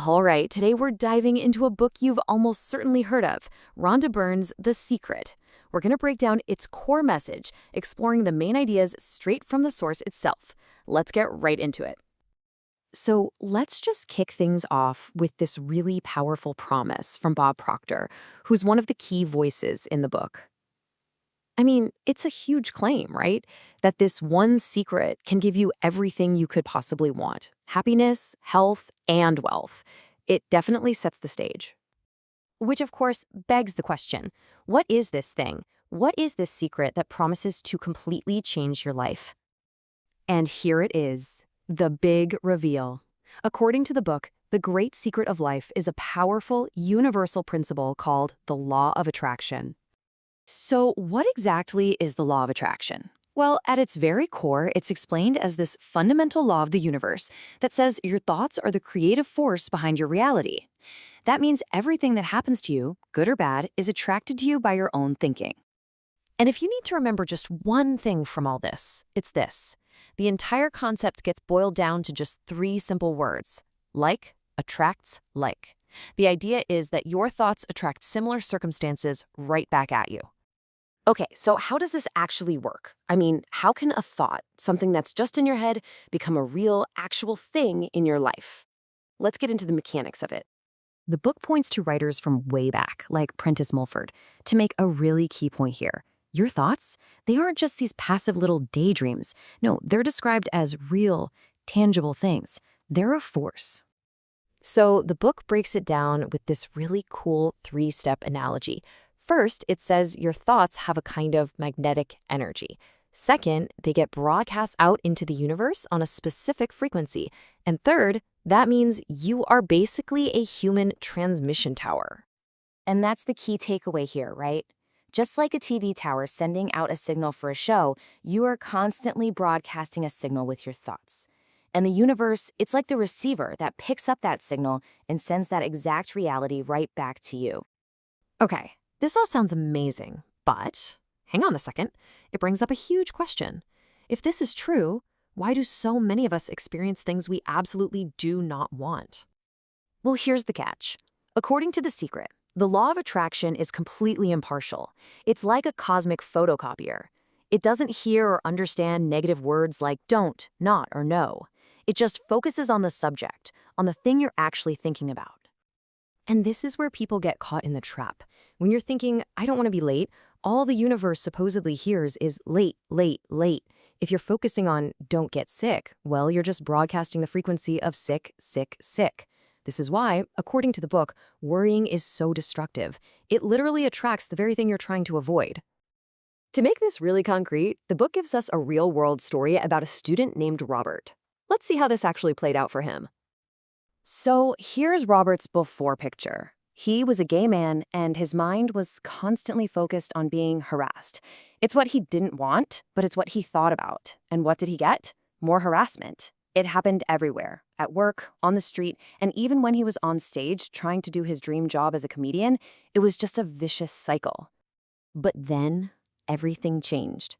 All right, today we're diving into a book you've almost certainly heard of, Rhonda Byrne's The Secret. We're going to break down its core message, exploring the main ideas straight from the source itself. Let's get right into it. So let's just kick things off with this really powerful promise from Bob Proctor, who's one of the key voices in the book. I mean, it's a huge claim, right? That this one secret can give you everything you could possibly want: happiness, health, and wealth. It definitely sets the stage. Which, of course, begs the question, what is this thing? What is this secret that promises to completely change your life? And here it is, the big reveal. According to the book, the great secret of life is a powerful, universal principle called the law of attraction. So, what exactly is the law of attraction? Well, at its very core, it's explained as this fundamental law of the universe that says your thoughts are the creative force behind your reality. That means everything that happens to you, good or bad, is attracted to you by your own thinking. And if you need to remember just one thing from all this, it's this. The entire concept gets boiled down to just three simple words: like attracts like. The idea is that your thoughts attract similar circumstances right back at you. Okay, so how does this actually work? I mean, how can a thought, something that's just in your head, become a real, actual thing in your life? Let's get into the mechanics of it. The book points to writers from way back, like Prentice Mulford, to make a really key point here. Your thoughts, they aren't just these passive little daydreams. No, they're described as real, tangible things. They're a force. So the book breaks it down with this really cool three-step analogy. First, it says your thoughts have a kind of magnetic energy. Second, they get broadcast out into the universe on a specific frequency. And third, that means you are basically a human transmission tower. And that's the key takeaway here, right? Just like a TV tower sending out a signal for a show, you are constantly broadcasting a signal with your thoughts. And the universe, it's like the receiver that picks up that signal and sends that exact reality right back to you. Okay, this all sounds amazing, but hang on a second. It brings up a huge question. If this is true, why do so many of us experience things we absolutely do not want? Well, here's the catch. According to The Secret, the law of attraction is completely impartial. It's like a cosmic photocopier. It doesn't hear or understand negative words like don't, not, or no. It just focuses on the subject, on the thing you're actually thinking about. And this is where people get caught in the trap. When you're thinking, I don't want to be late, all the universe supposedly hears is late, late, late. If you're focusing on don't get sick, well, you're just broadcasting the frequency of sick, sick, sick. This is why, according to the book, worrying is so destructive. It literally attracts the very thing you're trying to avoid. To make this really concrete, the book gives us a real-world story about a student named Robert. Let's see how this actually played out for him. So here's Robert's before picture. He was a gay man, and his mind was constantly focused on being harassed. It's what he didn't want, but it's what he thought about. And what did he get? More harassment. It happened everywhere, at work, on the street, and even when he was on stage trying to do his dream job as a comedian, it was just a vicious cycle. But then, everything changed.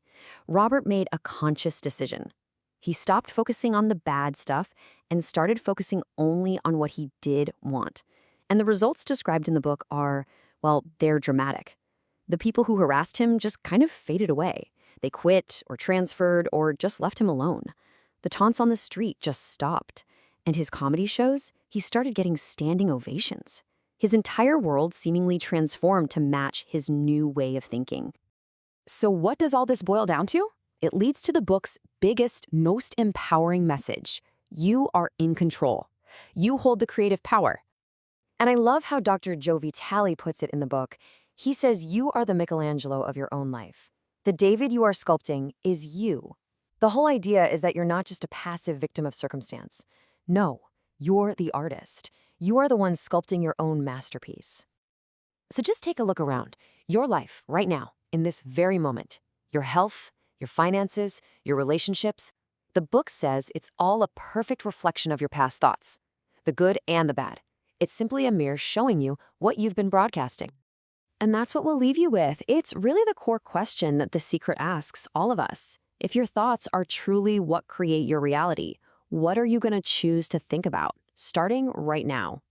Robert made a conscious decision. He stopped focusing on the bad stuff and started focusing only on what he did want. And the results described in the book are, well, they're dramatic. The people who harassed him just kind of faded away. They quit or transferred or just left him alone. The taunts on the street just stopped. And his comedy shows, he started getting standing ovations. His entire world seemingly transformed to match his new way of thinking. So what does all this boil down to? It leads to the book's biggest, most empowering message. You are in control. You hold the creative power. And I love how Dr. Joe Vitale puts it in the book. He says you are the Michelangelo of your own life. The David you are sculpting is you. The whole idea is that you're not just a passive victim of circumstance. No, you're the artist. You are the one sculpting your own masterpiece. So just take a look around. Your life, right now, in this very moment. Your health, your finances, your relationships. The book says it's all a perfect reflection of your past thoughts, the good and the bad. It's simply a mirror showing you what you've been broadcasting. And that's what we'll leave you with. It's really the core question that The Secret asks all of us. If your thoughts are truly what create your reality, what are you going to choose to think about, starting right now?